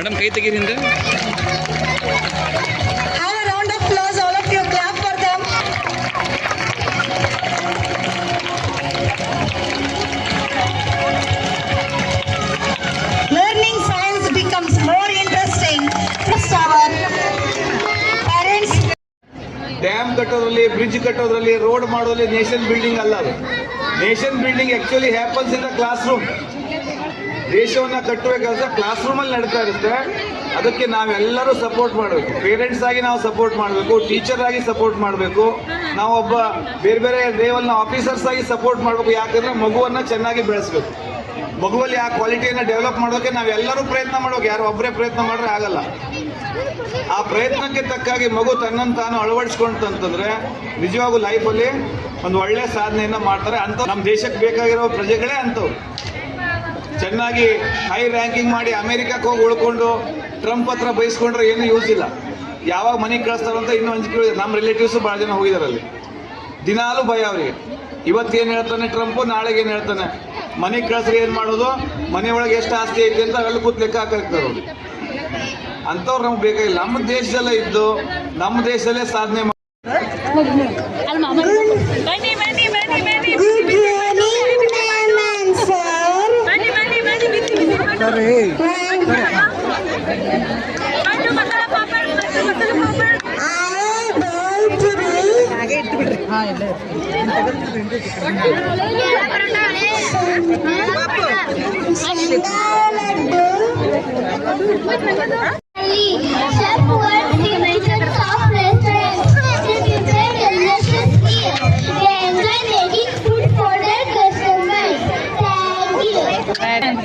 Madam ಕೈ ತೆಗೀರಿಂದ. Have a round of applause, all of you clap for them. Learning science becomes more interesting. Trust our parents. Dam ಕಟ್ಟೋದ್ರಲ್ಲಿ, bridge ಕಟ್ಟೋದ್ರಲ್ಲಿ, road ಮಾಡೋದ್ರಲ್ಲಿ nation building ಅಲ್ಲ ಅದು. Nation building actually happens in the classroom. ದೇಶವನ್ನ ಕಟ್ಟಬೇಕಾದ್ರೆ class ರೂಮಲ್ಲಿ ನಡೀತಾ ಇರುತ್ತೆ. ಅದಕ್ಕೆ ನಾವೆಲ್ಲರೂ ಸಪೋರ್ಟ್ ಮಾಡಬೇಕು. ಪೇರೆಂಟ್ಸ್ ಆಗಿ ನಾವು ಸಪೋರ್ಟ್ ಮಾಡಬೇಕು, ಟೀಚರ್ ಆಗಿ ಸಪೋರ್ಟ್ ಮಾಡಬೇಕು, ನಾವೊಬ್ಬ ಬೇರೆ ಬೇರೆ ಲೆವೆಲ್ನ ಆಫೀಸರ್ಸ್ ಆಗಿ ಸಪೋರ್ಟ್ ಮಾಡಬೇಕು. ಯಾಕಂದ್ರೆ ಮಗುವನ್ನ ಚೆನ್ನಾಗಿ ಬೆಳೆಸಬೇಕು. ಮಗುವಲ್ಲಿ ಆ ಕ್ವಾಲಿಟಿಯನ್ನು ಡೆವಲಪ್ ಮಾಡೋಕೆ ನಾವೆಲ್ಲರೂ ಪ್ರಯತ್ನ ಮಾಡಬೇಕು. ಯಾರು ಒಬ್ಬರೇ ಪ್ರಯತ್ನ ಮಾಡಿದ್ರೆ ಆಗಲ್ಲ. ಆ ಪ್ರಯತ್ನಕ್ಕೆ ತಕ್ಕಾಗಿ ಮಗು ತನ್ನನ್ನು ತಾನು ಅಳವಡಿಸ್ಕೊಂತಂತಂದ್ರೆ ನಿಜವಾಗೂ ಲೈಫಲ್ಲಿ ಒಂದು ಒಳ್ಳೆ ಸಾಧನೆಯನ್ನ ಮಾಡ್ತಾರೆ. ಅಂತ ನಮ್ಮ ದೇಶಕ್ಕೆ ಬೇಕಾಗಿರೋ ಪ್ರಜೆಗಳೇ ಅಂತವ್ರು. ಚೆನ್ನಾಗಿ ಹೈ ರ್ಯಾಂಕಿಂಗ್ ಮಾಡಿ ಅಮೆರಿಕಕ್ಕೆ ಹೋಗಿ ಉಳ್ಕೊಂಡು ಟ್ರಂಪ್ ಹತ್ರ ಬಯಸ್ಕೊಂಡ್ರೆ ಏನು ಯೂಸ್ ಇಲ್ಲ. ಯಾವಾಗ ಮನೆಗೆ ಕಳಿಸ್ತಾರಂತ ಇನ್ನೂ ಅಂಜಿಕೆ. ನಮ್ಮ ರಿಲೇಟಿವ್ಸು ಭಾಳ ಜನ ಹೋಗಿದಾರಲ್ಲಿ. ದಿನಾಲೂ ಭಯ ಅವರಿಗೆ. ಇವತ್ತೇನು ಹೇಳ್ತಾನೆ ಟ್ರಂಪು, ನಾಳೆಗೆ ಏನು ಹೇಳ್ತಾನೆ. ಮನೆಗೆ ಕಳಿಸ್ರೆ ಏನು ಮಾಡೋದು, ಮನೆಯೊಳಗೆ ಎಷ್ಟು ಆಸ್ತಿ ಐತೆ ಅಂತ ಅಲ್ಲಿ ಕೂತ್ ಲೆಕ್ಕ ಹಾಕಿರ್ತಾರೆ ಅವ್ರು. ಅಂಥವ್ರು ನಮ್ಗೆ ಬೇಕಾಗಿಲ್ಲ. ನಮ್ಮ ದೇಶದಲ್ಲೇ ಇದ್ದು ನಮ್ಮ ದೇಶದಲ್ಲೇ ಸಾಧನೆ ಮಾಡಿ.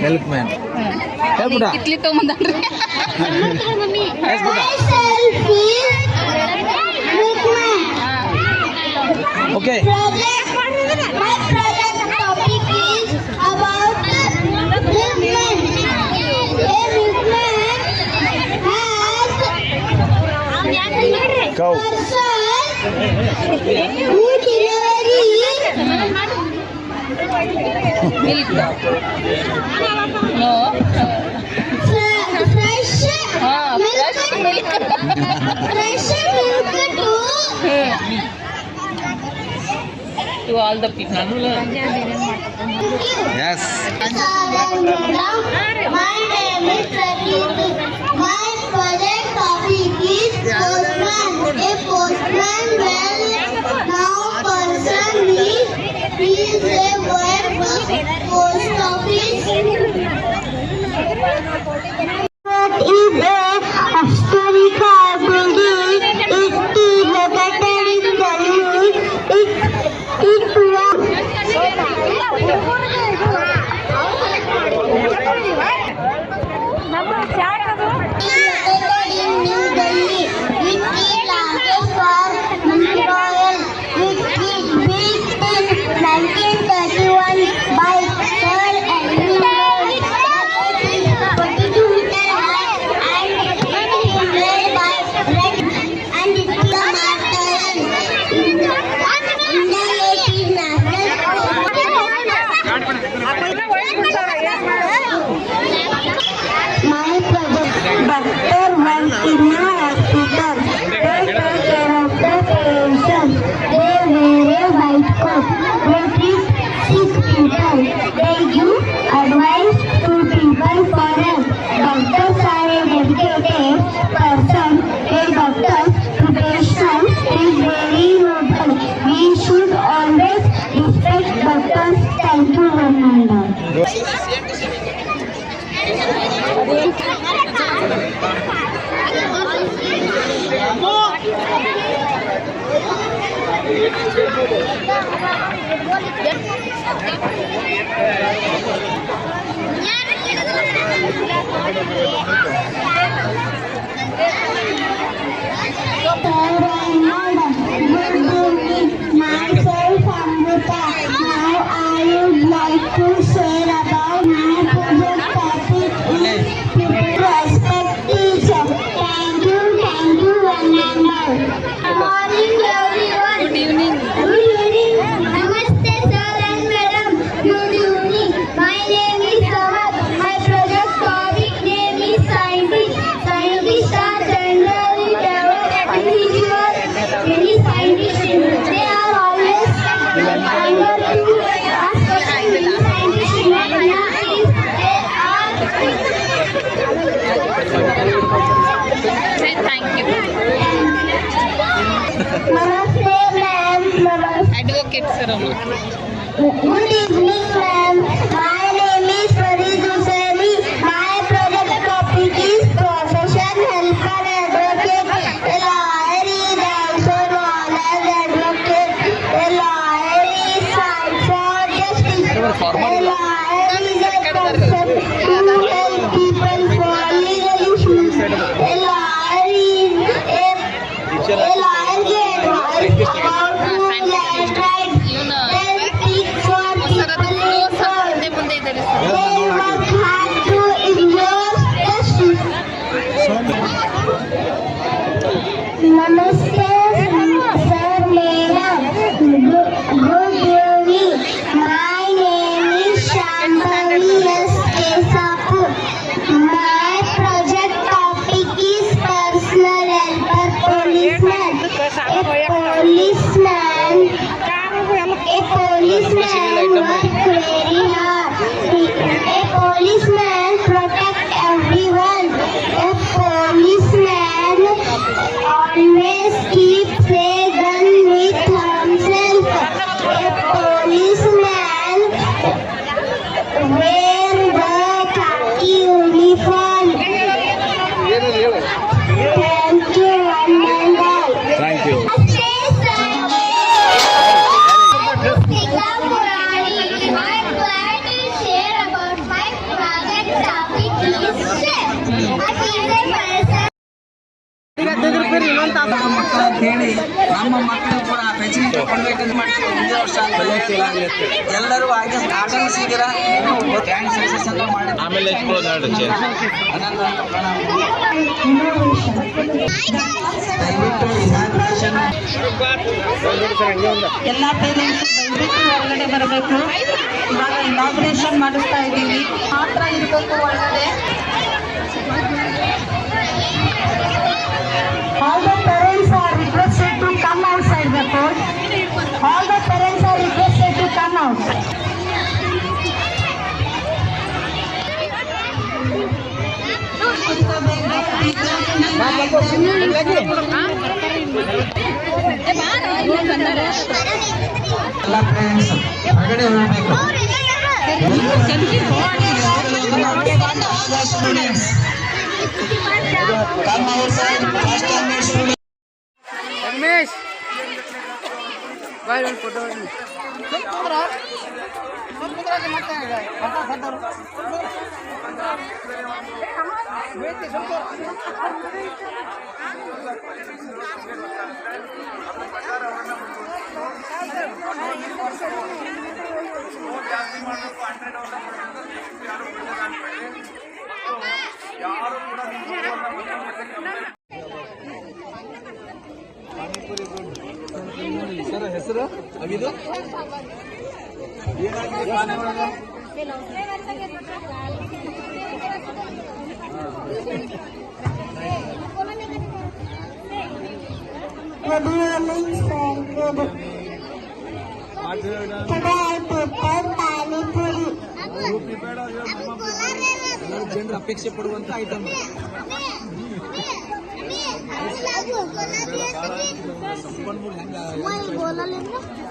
ಮಿಲ್ಕ್ಮ್ಯಾನ್ ಕಿತ್ಲಿ ತಗೊಂಡ್ರಿ. Okay. Go. Milk. No. Fresh milk. Fresh milk to all the people. Yes. My name is Pradeep. My project topic is postman. A postman will now person is a word post office. What is a historical building? It is located in Delhi. It was My name is Samad. My project topic name is scientific. Good evening, ma'am. My name is Farid Hussaini. My project topic is profession helper advocate. A lawyer is also known as advocate. A lawyer is fight for justice. A lawyer is a person who helps people for legal issues. A lawyer is a lawyer gets advice about who land rights. They speak for people in court. They work hard to ensure justice. Namaste, sir, madam. Good evening. My name is Shambhavi S. Kesapur. My project topic is personal helper policeman. A policeman works very hard. A policeman protects everyone. A policeman always keeps a gun with himself. A policeman wears the khaki uniform. Thank you, one and all. Thank you. I'm glad to share about my project topic is chef. A teacher person. ನಮ್ಮ ಮಕ್ಕಳು ಅಂತ ಹೇಳಿ ನಮ್ಮ ಮಕ್ಕಳು ಕೂಡ facility ಕೊಡ್ಬೇಕಂತ ಮಾಡ್ತೀವಿ ಮುಂದಿನ ವರ್ಷ ಅಂತ ಹೇಳ್ತೀವಿ. ಎಲ್ಲರೂ ಆಗಮಿಸಿದ್ದೀರಾ ಗ್ರ್ಯಾಂಡ್ ಸಕ್ಸಸ್ ಅಂತ ಮಾಡಿ ಆಮೇಲೆ ದಯವಿಟ್ಟು ಇನಾಗ್ರೇಷನ್ ಎಲ್ಲ ಪೇರೆಂಟ್ಸ್ ದಯವಿಟ್ಟು ಹೊರಗಡೆ ಬರಬೇಕು. ಇವಾಗ ಇನಾಗ್ರೇಷನ್ ಮಾಡಿಸ್ತಾ ಇದ್ದೀವಿ, ಮಾತ್ರ ಇರಬೇಕು ಒಳಗಡೆ. All the parents are requested to come outside the court. All the parents are requested to come outside. ಎಲ್ಲ ಫ್ರೆಂಡ್ಸ್ ಹೊರಗಡೆ ಹೋಗಬೇಕು. Students come outside, first standard students. Ramesh boy ಒಂದು ಫೋಟೋ ಸರ್ ಹೆಸರು ಅವಿದು ಏನಾಗಿದೆ ಪಾನಿ ಒಳಗೆ? Good evening, sir. Today I prepared pani puri. ಜನರು ಅಪೇಕ್ಷೆ ಪಡುವಂತ item. ಸಂಪನ್ಮೂಲ ಹೆಂಗ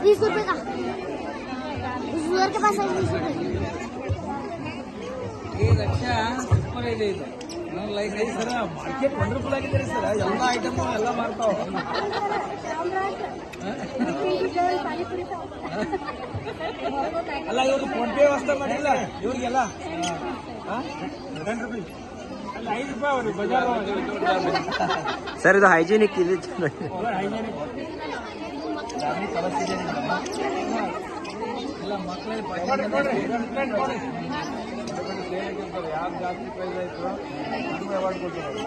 20 रुपए का के पास है 20 रुपए. ಈ ರಕ್ಷಾ ಸೂಪರ್ ಇದೆ ಇದು. ಲೈಕ್ ಸರ್ ಮಾರ್ಕೆಟ್ ವಂಡರ್ಫುಲ್ ಆಗಿದೆ ಸರ್. ಎಲ್ಲ ಐಟಮ್ ಎಲ್ಲ ಮಾರ್ತಾವ. ಅಲ್ಲ ಇವ್ರು ಫೋನ್ ಪೇ ವ್ಯವಸ್ಥೆ ಮಾಡಿಲ್ಲ ಇವ್ರಿಗೆಲ್ಲ 10 ರೂಪಾಯಿ ಅಲ್ಲ 5 ರೂಪಾಯಿ ಅವರು ಬಜಾರ್ ಸರ್ ಇದು ಹೈಜಿನಿಕ್ ಇದೆ ಎಲ್ಲ ಮಕ್ಕಳೇ ಯಾರು ಜಾಸ್ತಿ ಪ್ರೈಸ್ ಆಯ್ತು ನಮ್ಗೆ ಅವಾರ್ಡ್ ಕೊಟ್ಟಿರೋದು.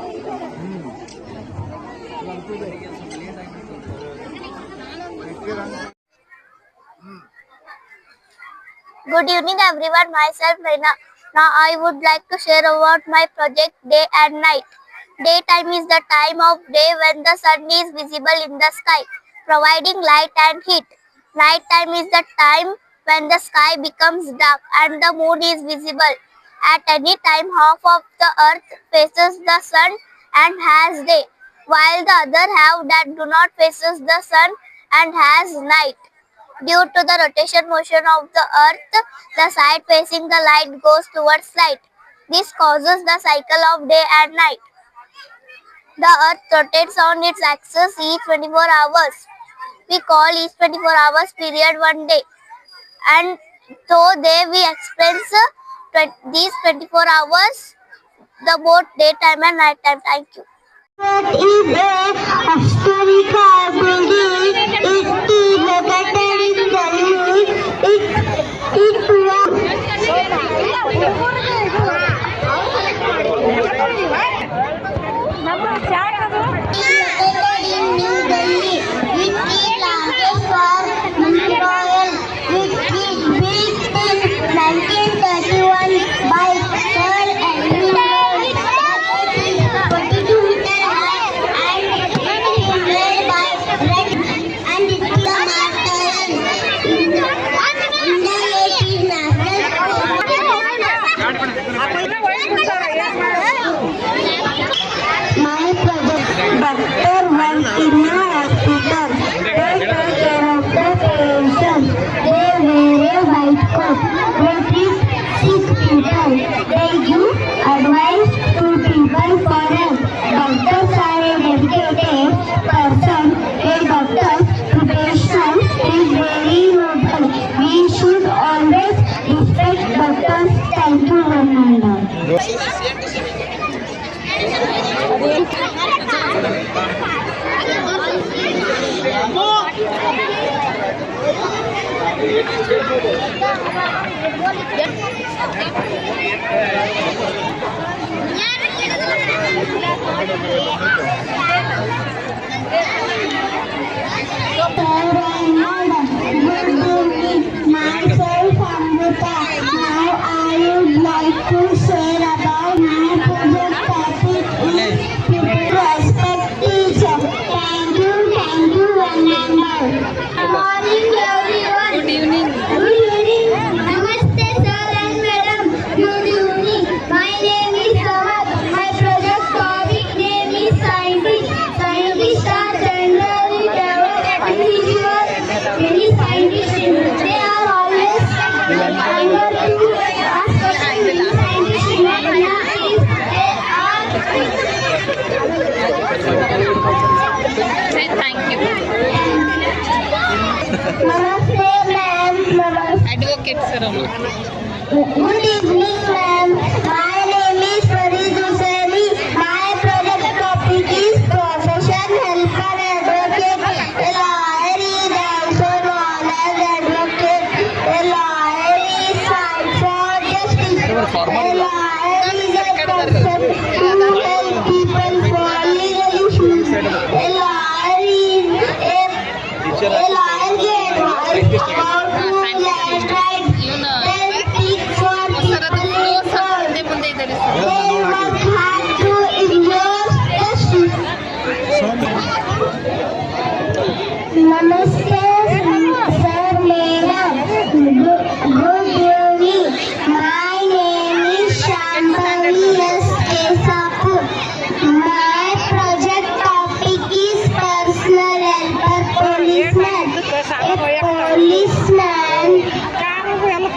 Good evening everyone, myself Reena. Now I would like to share about my project Day and Night. Daytime is the time of day when the sun is visible in the sky, providing light and heat. Night time is the time when the sky becomes dark and the moon is visible. At any time, half of the earth faces the sun and has day, while the other half that do not faces the sun and has night. Due to the rotation motion of the earth, the side facing the light goes towards light. This causes the cycle of day and night. The earth rotates on its axis each 24 hours. We call each 24 hours period one day. And though we experience these 24 hours, the both daytime and night time. Thank you. What is a historical building? It is located in Delhi. It was located in New Delhi. It is largest for Royal. It is built in 1931 by Sir Henry Lloyd. It is 42 meters high and it is made by red and it is a martyrdom. India it is national. My project, doctor went in a hospital. They took care of the patient. They wear a white coat. They treat sick people. They give advice to people for help. Doctors are a dedicated person. A doctor's profession is very noble. We should always respect doctors. Thank you, one and all. Myself, Amrita. Now I would like to share about my project topic is respect teacher. Thank you, one and all. Good morning, everyone. Good evening. Good evening. Namaste, sir and madam. Good evening. My name is Samat. My project topic name is scientist. Scientists are generally developed individuals. Many scientists, they are always eager to ask questions. Scientists in India is they are. Say thank you. Namaste, ma'am. Namaste. Advocate Sarama. Good evening, ma'am. My name is Farid Hussaini. My project topic is profession, helper, advocate. A lawyer is also known as advocate. A lawyer is fight for justice. A lawyer is a person who helps people for legal issues. A lawyer is a lawyer gets advice how to land rights. They speak for people in court. They work hard to ensure justice. Namaste, sir, madam. Good evening. My name is Shambhavi S. Kesapur. My project topic is personal helper policeman.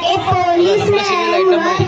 A policeman